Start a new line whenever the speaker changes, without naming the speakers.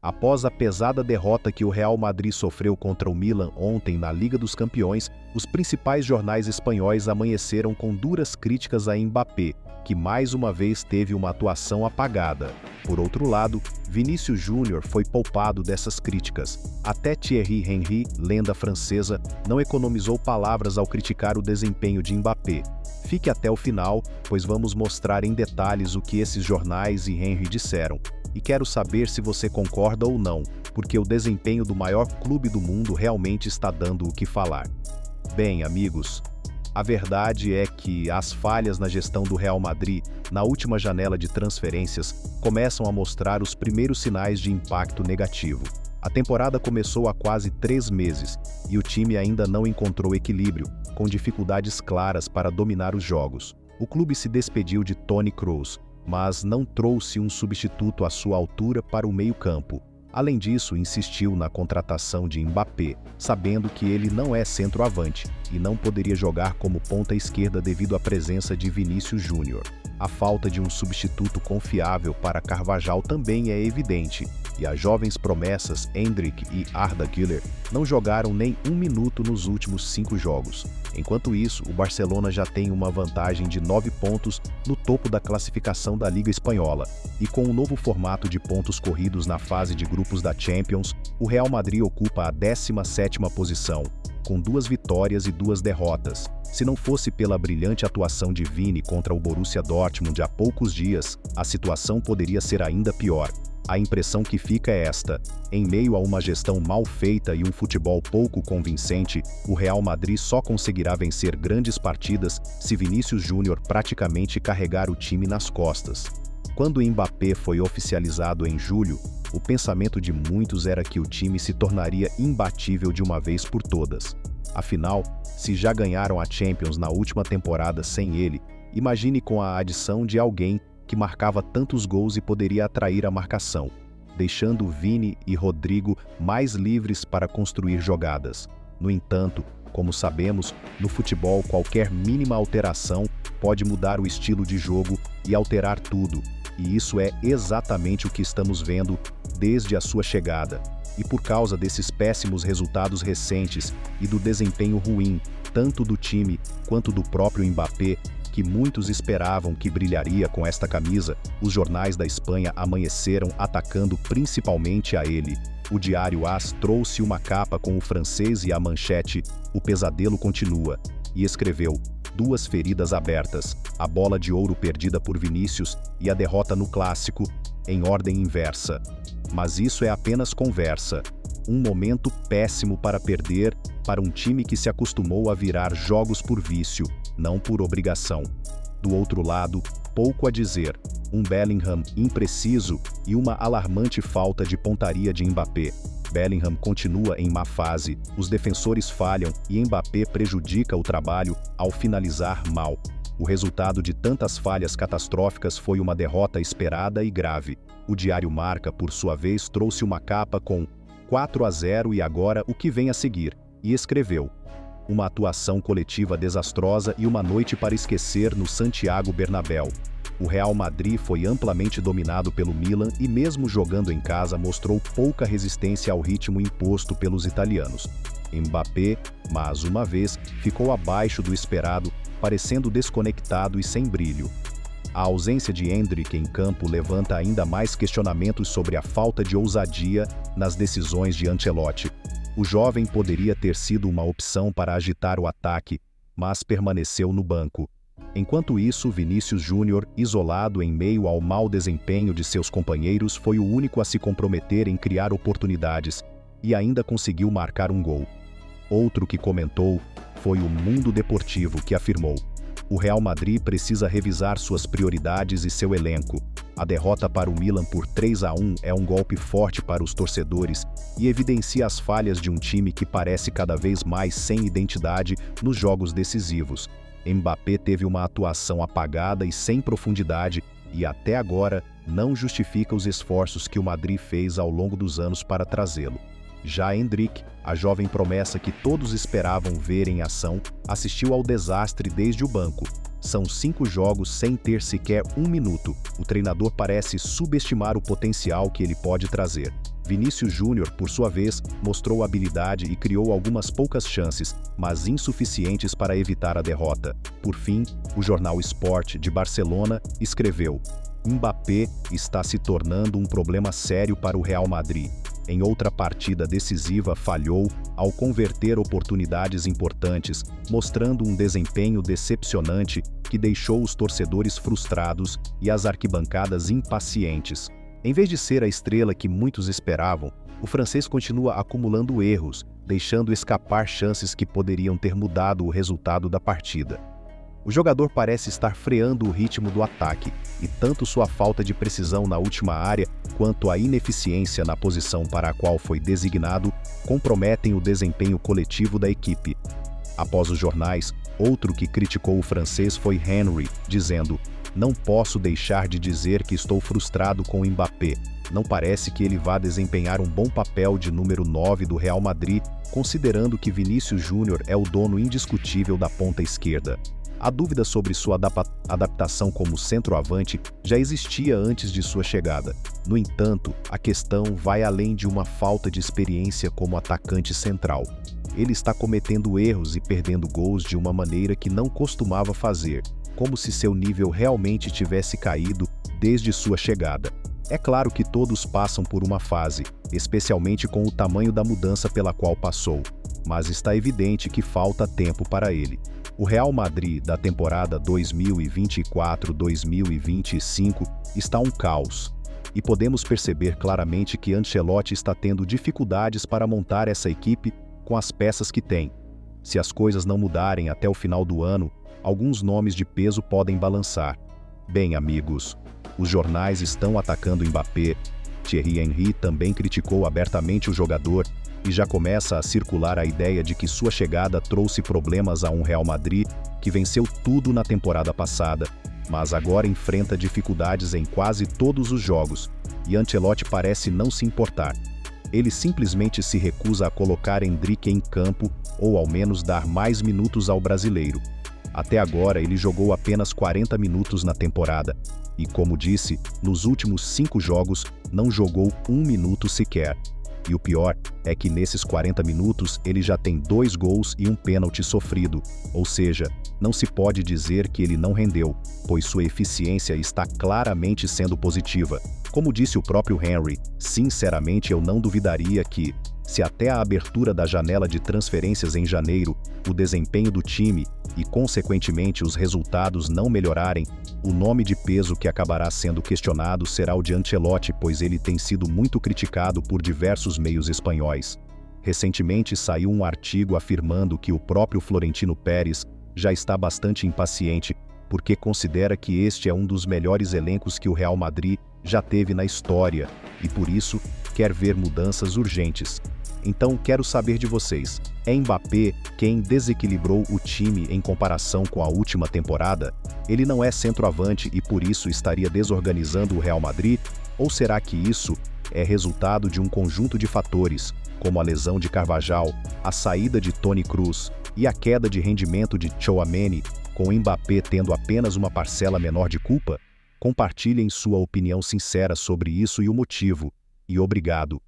Após a pesada derrota que o Real Madrid sofreu contra o Milan ontem na Liga dos Campeões, os principais jornais espanhóis amanheceram com duras críticas a Mbappé, que mais uma vez teve uma atuação apagada. Por outro lado, Vinícius Júnior foi poupado dessas críticas. Até Thierry Henry, lenda francesa, não economizou palavras ao criticar o desempenho de Mbappé. Fique até o final, pois vamos mostrar em detalhes o que esses jornais e Henry disseram. E quero saber se você concorda ou não, porque o desempenho do maior clube do mundo realmente está dando o que falar. Bem, amigos, a verdade é que as falhas na gestão do Real Madrid, na última janela de transferências, começam a mostrar os primeiros sinais de impacto negativo. A temporada começou há quase 3 meses e o time ainda não encontrou equilíbrio, com dificuldades claras para dominar os jogos. O clube se despediu de Toni Kroos, mas não trouxe um substituto à sua altura para o meio-campo. Além disso, insistiu na contratação de Mbappé, sabendo que ele não é centroavante e não poderia jogar como ponta esquerda devido à presença de Vinícius Júnior. A falta de um substituto confiável para Carvajal também é evidente, e as jovens promessas Endrick e Arda Güler não jogaram nem 1 minuto nos últimos 5 jogos. Enquanto isso, o Barcelona já tem uma vantagem de 9 pontos no topo da classificação da Liga Espanhola, e com o novo formato de pontos corridos na fase de grupos da Champions, o Real Madrid ocupa a 17ª posição, com 2 vitórias e 2 derrotas. Se não fosse pela brilhante atuação de Vini contra o Borussia Dortmund há poucos dias, a situação poderia ser ainda pior. A impressão que fica é esta: em meio a uma gestão mal feita e um futebol pouco convincente, o Real Madrid só conseguirá vencer grandes partidas se Vinícius Júnior praticamente carregar o time nas costas. Quando Mbappé foi oficializado em julho, o pensamento de muitos era que o time se tornaria imbatível de uma vez por todas. Afinal, se já ganharam a Champions na última temporada sem ele, imagine com a adição de alguém que marcava tantos gols e poderia atrair a marcação, deixando Vini e Rodrigo mais livres para construir jogadas. No entanto, como sabemos, no futebol qualquer mínima alteração pode mudar o estilo de jogo e alterar tudo, e isso é exatamente o que estamos vendo desde a sua chegada. E por causa desses péssimos resultados recentes e do desempenho ruim, tanto do time quanto do próprio Mbappé, que muitos esperavam que brilharia com esta camisa, os jornais da Espanha amanheceram atacando principalmente a ele. O diário AS trouxe uma capa com o francês e a manchete "O pesadelo continua", e escreveu: 2 feridas abertas, a bola de ouro perdida por Vinícius e a derrota no Clássico, em ordem inversa. Mas isso é apenas conversa. Um momento péssimo para perder para um time que se acostumou a virar jogos por vício, não por obrigação. Do outro lado, pouco a dizer, um Bellingham impreciso e uma alarmante falta de pontaria de Mbappé. Bellingham continua em má fase, os defensores falham e Mbappé prejudica o trabalho ao finalizar mal. O resultado de tantas falhas catastróficas foi uma derrota esperada e grave. O diário Marca, por sua vez, trouxe uma capa com 4-0 e agora o que vem a seguir, e escreveu: uma atuação coletiva desastrosa e uma noite para esquecer no Santiago Bernabéu. O Real Madrid foi amplamente dominado pelo Milan e mesmo jogando em casa mostrou pouca resistência ao ritmo imposto pelos italianos. Mbappé, mais uma vez, ficou abaixo do esperado, parecendo desconectado e sem brilho. A ausência de Endrick em campo levanta ainda mais questionamentos sobre a falta de ousadia nas decisões de Ancelotti. O jovem poderia ter sido uma opção para agitar o ataque, mas permaneceu no banco. Enquanto isso, Vinícius Júnior, isolado em meio ao mau desempenho de seus companheiros, foi o único a se comprometer em criar oportunidades e ainda conseguiu marcar um gol. Outro que comentou foi o Mundo Deportivo, que afirmou: o Real Madrid precisa revisar suas prioridades e seu elenco. A derrota para o Milan por 3-1 é um golpe forte para os torcedores e evidencia as falhas de um time que parece cada vez mais sem identidade nos jogos decisivos. Mbappé teve uma atuação apagada e sem profundidade e até agora não justifica os esforços que o Madrid fez ao longo dos anos para trazê-lo. Já Endrick, a jovem promessa que todos esperavam ver em ação, assistiu ao desastre desde o banco. São 5 jogos sem ter sequer 1 minuto. O treinador parece subestimar o potencial que ele pode trazer. Vinícius Júnior, por sua vez, mostrou habilidade e criou algumas poucas chances, mas insuficientes para evitar a derrota. Por fim, o jornal Sport de Barcelona escreveu: Mbappé está se tornando um problema sério para o Real Madrid. Em outra partida decisiva falhou ao converter oportunidades importantes, mostrando um desempenho decepcionante que deixou os torcedores frustrados e as arquibancadas impacientes. Em vez de ser a estrela que muitos esperavam, o francês continua acumulando erros, deixando escapar chances que poderiam ter mudado o resultado da partida. O jogador parece estar freando o ritmo do ataque, e tanto sua falta de precisão na última área quanto a ineficiência na posição para a qual foi designado comprometem o desempenho coletivo da equipe. Após os jornais, outro que criticou o francês foi Henry, dizendo: "Não posso deixar de dizer que estou frustrado com o Mbappé. Não parece que ele vá desempenhar um bom papel de número 9 do Real Madrid, considerando que Vinícius Júnior é o dono indiscutível da ponta esquerda." A dúvida sobre sua adaptação como centroavante já existia antes de sua chegada. No entanto, a questão vai além de uma falta de experiência como atacante central. Ele está cometendo erros e perdendo gols de uma maneira que não costumava fazer, como se seu nível realmente tivesse caído desde sua chegada. É claro que todos passam por uma fase, especialmente com o tamanho da mudança pela qual passou, mas está evidente que falta tempo para ele. O Real Madrid da temporada 2024-2025 está um caos, e podemos perceber claramente que Ancelotti está tendo dificuldades para montar essa equipe com as peças que tem. Se as coisas não mudarem até o final do ano, alguns nomes de peso podem balançar. Bem, amigos, os jornais estão atacando Mbappé. Thierry Henry também criticou abertamente o jogador, e já começa a circular a ideia de que sua chegada trouxe problemas a um Real Madrid que venceu tudo na temporada passada, mas agora enfrenta dificuldades em quase todos os jogos, e Ancelotti parece não se importar. Ele simplesmente se recusa a colocar Endrick em campo ou ao menos dar mais minutos ao brasileiro. Até agora ele jogou apenas 40 minutos na temporada, e como disse, nos últimos 5 jogos não jogou 1 minuto sequer. E o pior é que nesses 40 minutos ele já tem 2 gols e um pênalti sofrido, ou seja, não se pode dizer que ele não rendeu, pois sua eficiência está claramente sendo positiva. Como disse o próprio Henry, sinceramente eu não duvidaria que, se até a abertura da janela de transferências em janeiro, o desempenho do time e, consequentemente, os resultados não melhorarem, o nome de peso que acabará sendo questionado será o de Ancelotti, pois ele tem sido muito criticado por diversos meios espanhóis. Recentemente saiu um artigo afirmando que o próprio Florentino Pérez já está bastante impaciente, porque considera que este é um dos melhores elencos que o Real Madrid já teve na história, e por isso quer ver mudanças urgentes. Então quero saber de vocês, é Mbappé quem desequilibrou o time em comparação com a última temporada? Ele não é centroavante e por isso estaria desorganizando o Real Madrid? Ou será que isso é resultado de um conjunto de fatores, como a lesão de Carvajal, a saída de Toni Kroos e a queda de rendimento de Tchouaméni, com Mbappé tendo apenas uma parcela menor de culpa? Compartilhem sua opinião sincera sobre isso e o motivo. E obrigado.